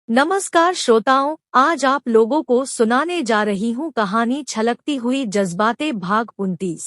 नमस्कार श्रोताओं, आज आप लोगों को सुनाने जा रही हूँ कहानी छलकती हुई जज्बातें भाग 29।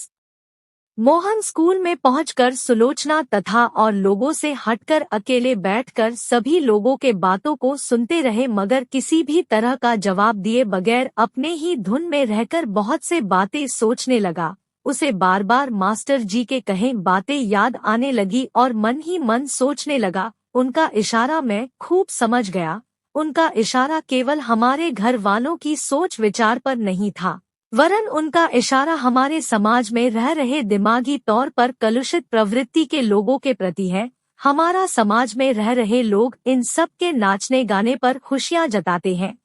मोहन स्कूल में पहुंचकर सुलोचना तथा और लोगों से हटकर अकेले बैठकर सभी लोगों के बातों को सुनते रहे, मगर किसी भी तरह का जवाब दिए बगैर अपने ही धुन में रहकर बहुत से बातें सोचने लगा। उसे बार बार मास्टर जी के कहे बातें याद आने लगी और मन ही मन सोचने लगा, उनका इशारा मैं खूब समझ गया। उनका इशारा केवल हमारे घर वालों की सोच विचार पर नहीं था, वरन उनका इशारा हमारे समाज में रह रहे दिमागी तौर पर कलुषित प्रवृत्ति के लोगों के प्रति है। हमारा समाज में रह रहे लोग इन सब के नाचने गाने पर खुशियां जताते हैं,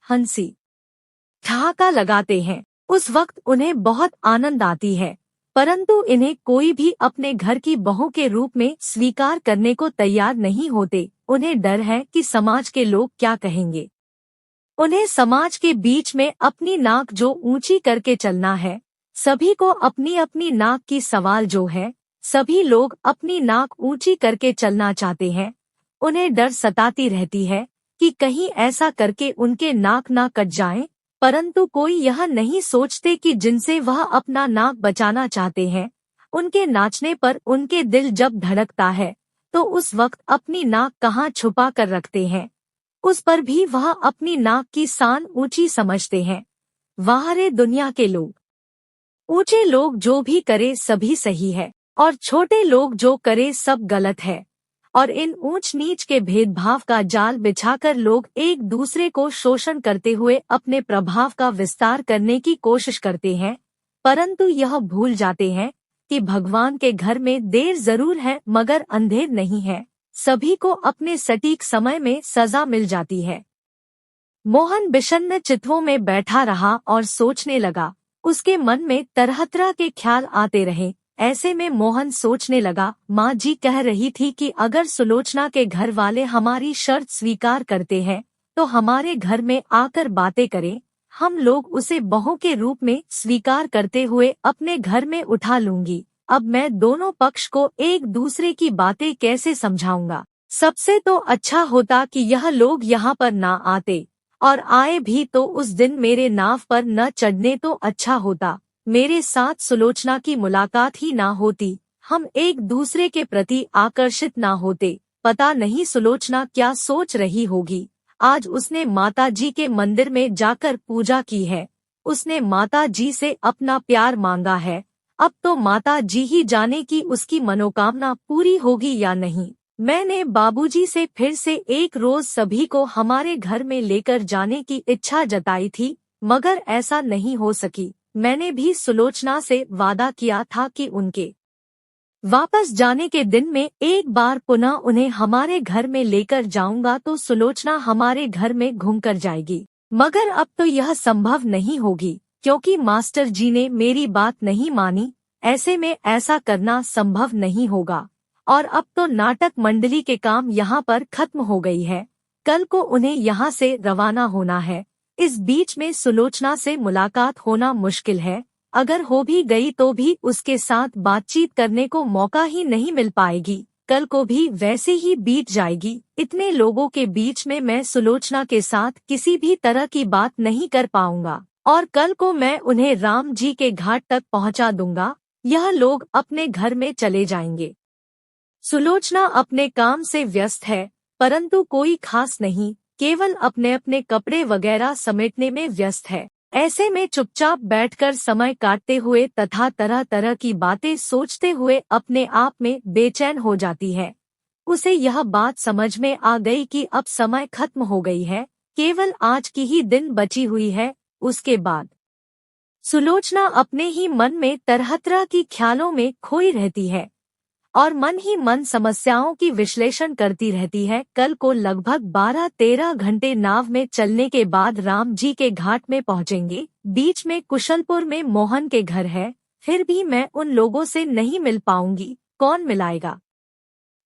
हंसी ठहाका लगाते हैं। उस वक्त उन्हें बहुत आनंद आती है, परंतु इन्हें कोई भी अपने घर की बहू के रूप में स्वीकार करने को तैयार नहीं होते। उन्हें डर है कि समाज के लोग क्या कहेंगे। उन्हें समाज के बीच में अपनी नाक जो ऊंची करके चलना है। सभी को अपनी अपनी नाक की सवाल जो है, सभी लोग अपनी नाक ऊंची करके चलना चाहते हैं। उन्हें डर सताती रहती है कि कहीं ऐसा करके उनके नाक ना कट जाएं, परंतु कोई यह नहीं सोचते कि जिनसे वह अपना नाक बचाना चाहते हैं, उनके नाचने पर उनके दिल जब धड़कता है तो उस वक्त अपनी नाक कहाँ छुपा कर रखते हैं, उस पर भी वह अपनी नाक की सान ऊंची समझते हैं। वाह रे दुनिया के लोग! ऊंचे लोग जो भी करे सभी सही है और छोटे लोग जो करे सब गलत है। और इन ऊंच नीच के भेदभाव का जाल बिछाकर लोग एक दूसरे को शोषण करते हुए अपने प्रभाव का विस्तार करने की कोशिश करते हैं, परंतु यह भूल जाते हैं कि भगवान के घर में देर जरूर है मगर अंधेर नहीं है। सभी को अपने सटीक समय में सजा मिल जाती है। मोहन विषन्न चित्तों में बैठा रहा और सोचने लगा। उसके मन में तरह तरह के ख्याल आते रहे। ऐसे में मोहन सोचने लगा, माँ जी कह रही थी कि अगर सुलोचना के घर वाले हमारी शर्त स्वीकार करते हैं तो हमारे घर में आकर बातें करें, हम लोग उसे बहू के रूप में स्वीकार करते हुए अपने घर में उठा लूंगी। अब मैं दोनों पक्ष को एक दूसरे की बातें कैसे समझाऊंगा। सबसे तो अच्छा होता कि यह लोग यहाँ पर ना आते, और आए भी तो उस दिन मेरे नाव पर न चढ़ने तो अच्छा होता। मेरे साथ सुलोचना की मुलाकात ही ना होती, हम एक दूसरे के प्रति आकर्षित ना होते। पता नहीं सुलोचना क्या सोच रही होगी। आज उसने माता जी के मंदिर में जाकर पूजा की है, उसने माता जी से अपना प्यार मांगा है। अब तो माता जी ही जाने कि उसकी मनोकामना पूरी होगी या नहीं। मैंने बाबूजी से फिर से एक रोज सभी को हमारे घर में लेकर जाने की इच्छा जताई थी, मगर ऐसा नहीं हो सकी। मैंने भी सुलोचना से वादा किया था कि उनके वापस जाने के दिन में एक बार पुनः उन्हें हमारे घर में लेकर जाऊंगा तो सुलोचना हमारे घर में घूमकर जाएगी, मगर अब तो यह संभव नहीं होगी क्योंकि मास्टर जी ने मेरी बात नहीं मानी। ऐसे में ऐसा करना संभव नहीं होगा और अब तो नाटक मंडली के काम यहाँ पर खत्म हो गई है। कल को उन्हें यहाँ से रवाना होना है। इस बीच में सुलोचना से मुलाकात होना मुश्किल है। अगर हो भी गई तो भी उसके साथ बातचीत करने को मौका ही नहीं मिल पाएगी। कल को भी वैसे ही बीत जाएगी। इतने लोगों के बीच में मैं सुलोचना के साथ किसी भी तरह की बात नहीं कर पाऊंगा और कल को मैं उन्हें राम जी के घाट तक पहुंचा दूंगा। यह लोग अपने घर में चले जाएंगे। सुलोचना अपने काम से व्यस्त है, परंतु कोई खास नहीं, केवल अपने अपने कपड़े वगैरह समेटने में व्यस्त है। ऐसे में चुपचाप बैठकर समय काटते हुए तथा तरह तरह की बातें सोचते हुए अपने आप में बेचैन हो जाती है। उसे यह बात समझ में आ गई कि अब समय खत्म हो गई है, केवल आज की ही दिन बची हुई है। उसके बाद सुलोचना अपने ही मन में तरह तरह की ख्यालों में खोई रहती है और मन ही मन समस्याओं की विश्लेषण करती रहती है। कल को लगभग 12-13 घंटे नाव में चलने के बाद राम जी के घाट में पहुंचेंगे। बीच में कुशलपुर में मोहन के घर है, फिर भी मैं उन लोगों से नहीं मिल पाऊंगी। कौन मिलाएगा?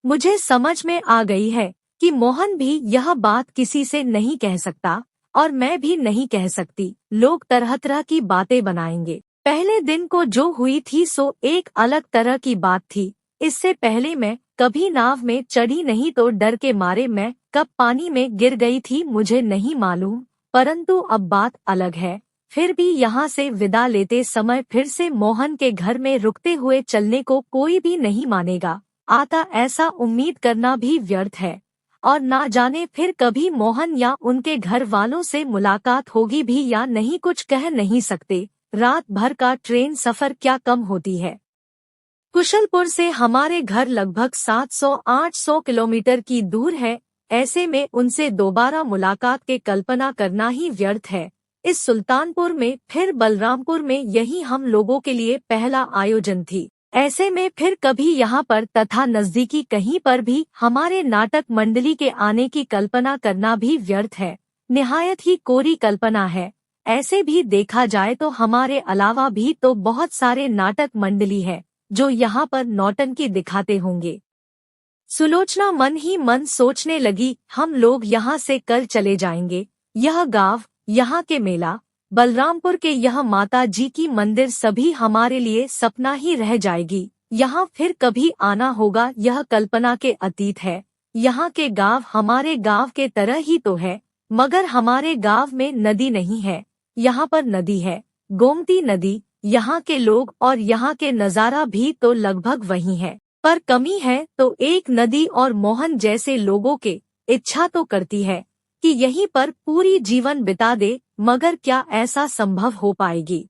मुझे समझ में आ गई है कि मोहन भी यह बात किसी से नहीं कह सकता और मैं भी नहीं कह सकती। लोग तरह तरह की बातें बनाएंगे। पहले दिन को जो हुई थी सो एक अलग तरह की बात थी। इससे पहले मैं कभी नाव में चढ़ी नहीं तो डर के मारे मैं कब पानी में गिर गई थी मुझे नहीं मालूम, परंतु अब बात अलग है। फिर भी यहाँ से विदा लेते समय फिर से मोहन के घर में रुकते हुए चलने को कोई भी नहीं मानेगा आता, ऐसा उम्मीद करना भी व्यर्थ है। और ना जाने फिर कभी मोहन या उनके घर वालों से मुलाकात होगी भी या नहीं, कुछ कह नहीं सकते। रात भर का ट्रेन सफर क्या कम होती है। कुशलपुर से हमारे घर लगभग 700-800 किलोमीटर की दूर है। ऐसे में उनसे दोबारा मुलाकात के कल्पना करना ही व्यर्थ है। इस सुल्तानपुर में फिर बलरामपुर में यही हम लोगों के लिए पहला आयोजन थी। ऐसे में फिर कभी यहाँ पर तथा नजदीकी कहीं पर भी हमारे नाटक मंडली के आने की कल्पना करना भी व्यर्थ है। निहायत ही कोरी कल्पना है। ऐसे भी देखा जाए तो हमारे अलावा भी तो बहुत सारे नाटक मंडली है जो यहाँ पर नौटंकी दिखाते होंगे। सुलोचना मन ही मन सोचने लगी, हम लोग यहाँ से कल चले जाएंगे। यह गांव, यहाँ के मेला, बलरामपुर के यह माता जी की मंदिर सभी हमारे लिए सपना ही रह जाएगी। यहाँ फिर कभी आना होगा यह कल्पना के अतीत है। यहाँ के गांव हमारे गांव के तरह ही तो है, मगर हमारे गांव में नदी नहीं है। यहाँ पर नदी है, गोमती नदी। यहाँ के लोग और यहाँ के नज़ारा भी तो लगभग वही है, पर कमी है तो एक नदी और मोहन जैसे लोगों के इच्छा तो करती है कि यहीं पर पूरी जीवन बिता दे, मगर क्या ऐसा संभव हो पाएगी।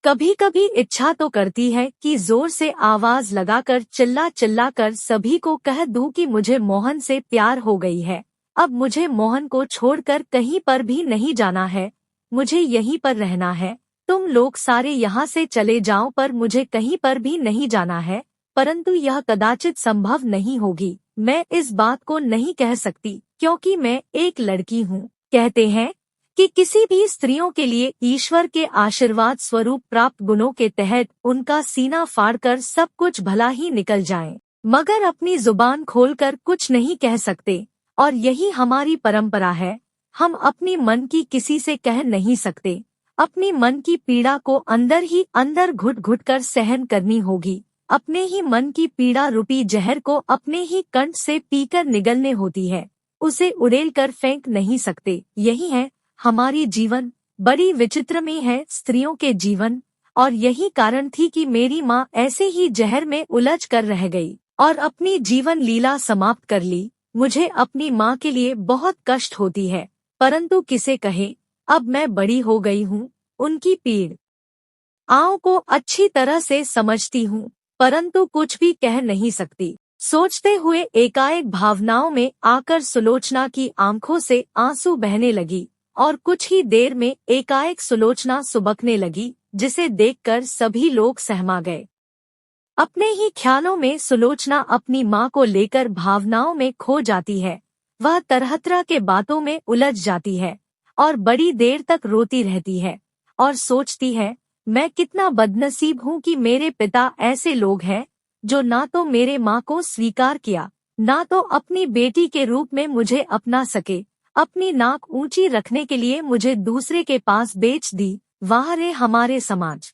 कभी कभी इच्छा तो करती है कि जोर से आवाज लगाकर चिल्ला चिल्ला कर सभी को कह दूं कि मुझे मोहन से प्यार हो गई है। अब मुझे मोहन को छोड़कर कहीं पर भी नहीं जाना है, मुझे यहीं पर रहना है। तुम लोग सारे यहाँ से चले जाओ पर मुझे कहीं पर भी नहीं जाना है, परंतु यह कदाचित संभव नहीं होगी। मैं इस बात को नहीं कह सकती क्योंकि मैं एक लड़की हूँ। कहते हैं कि किसी भी स्त्रियों के लिए ईश्वर के आशीर्वाद स्वरूप प्राप्त गुणों के तहत उनका सीना फाड़कर सब कुछ भला ही निकल जाए, मगर अपनी जुबान खोलकर कुछ नहीं कह सकते। और यही हमारी परंपरा है। हम अपनी मन की किसी से कह नहीं सकते। अपनी मन की पीड़ा को अंदर ही अंदर घुट घुट कर सहन करनी होगी। अपने ही मन की पीड़ा रूपी जहर को अपने ही कंठ से पीकर निगलने होती है, उसे उड़ेल कर फेंक नहीं सकते। यही है हमारी जीवन। बड़ी विचित्र में है स्त्रियों के जीवन, और यही कारण थी कि मेरी माँ ऐसे ही जहर में उलझ कर रह गई और अपनी जीवन लीला समाप्त कर ली। मुझे अपनी माँ के लिए बहुत कष्ट होती है, परंतु किसे कहे, अब मैं बड़ी हो गई हूँ। उनकी पीड़ आओ को अच्छी तरह से समझती हूँ, परंतु कुछ भी कह नहीं सकती। सोचते हुए एकाएक भावनाओं में आकर सुलोचना की आंखों से आंसू बहने लगी और कुछ ही देर में एकाएक सुलोचना सुबकने लगी, जिसे देखकर सभी लोग सहमा गए। अपने ही ख्यालों में सुलोचना अपनी माँ को लेकर भावनाओं में खो जाती है। वह तरह तरह के बातों में उलझ जाती है और बड़ी देर तक रोती रहती है और सोचती है, मैं कितना बदनसीब हूँ कि मेरे पिता ऐसे लोग हैं जो ना तो मेरे माँ को स्वीकार किया, ना तो अपनी बेटी के रूप में मुझे अपना सके। अपनी नाक ऊंची रखने के लिए मुझे दूसरे के पास बेच दी। वाह रे हमारे समाज!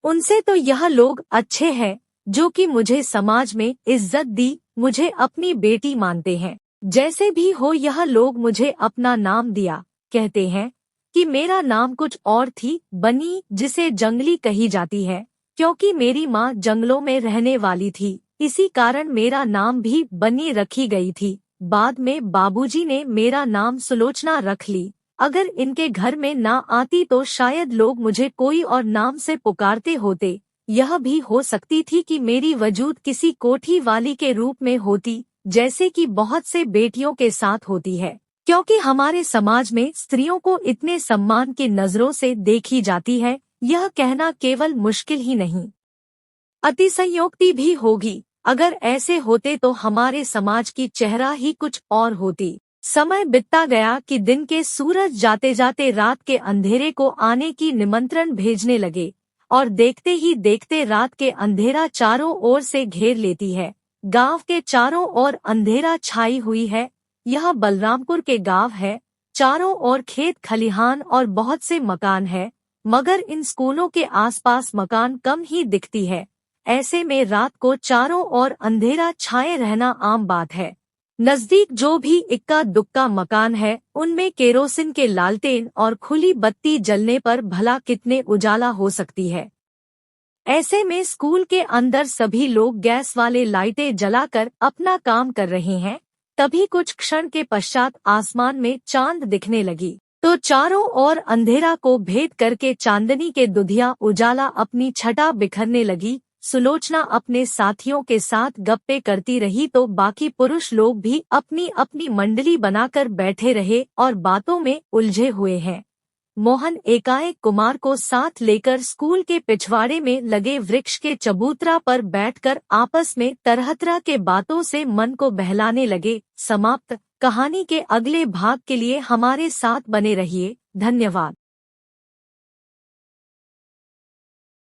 उनसे तो यह लोग अच्छे हैं जो कि मुझे समाज में इज्जत दी, मुझे अपनी बेटी मानते हैं। जैसे भी हो यह लोग मुझे अपना नाम दिया। कहते हैं कि मेरा नाम कुछ और थी, बनी, जिसे जंगली कही जाती है, क्योंकि मेरी माँ जंगलों में रहने वाली थी। इसी कारण मेरा नाम भी बनी रखी गई थी। बाद में बाबूजी ने मेरा नाम सुलोचना रख ली। अगर इनके घर में ना आती तो शायद लोग मुझे कोई और नाम से पुकारते होते। यह भी हो सकती थी कि मेरी वजूद किसी कोठी वाली के रूप में होती, जैसे कि बहुत से बेटियों के साथ होती है, क्योंकि हमारे समाज में स्त्रियों को इतने सम्मान की नजरों से देखी जाती है। यह कहना केवल मुश्किल ही नहीं, अतिशयोक्ति भी होगी। अगर ऐसे होते तो हमारे समाज की चेहरा ही कुछ और होती। समय बीतता गया कि दिन के सूरज जाते जाते रात के अंधेरे को आने की निमंत्रण भेजने लगे, और देखते ही देखते रात के अंधेरा चारों ओर से घेर लेती है। गांव के चारों ओर अंधेरा छाई हुई है। यह बलरामपुर के गांव है। चारों ओर खेत खलिहान और बहुत से मकान है, मगर इन स्कूलों के आसपास मकान कम ही दिखती है। ऐसे में रात को चारों ओर अंधेरा छाए रहना आम बात है। नजदीक जो भी इक्का दुक्का मकान है उनमें केरोसिन के लालटेन और खुली बत्ती जलने पर भला कितने उजाला हो सकती है। ऐसे में स्कूल के अंदर सभी लोग गैस वाले लाइटें जलाकर अपना काम कर रहे हैं। तभी कुछ क्षण के पश्चात आसमान में चांद दिखने लगी, तो चारों ओर अंधेरा को भेद करके चांदनी के दुधिया उजाला अपनी छटा बिखरने लगी। सुलोचना अपने साथियों के साथ गप्पे करती रही तो बाकी पुरुष लोग भी अपनी अपनी मंडली बनाकर बैठे रहे और बातों में उलझे हुए हैं। मोहन एकाएक कुमार को साथ लेकर स्कूल के पिछवाड़े में लगे वृक्ष के चबूतरा पर बैठकर आपस में तरह तरह के बातों से मन को बहलाने लगे। समाप्त। कहानी के अगले भाग के लिए हमारे साथ बने रहिए। धन्यवाद।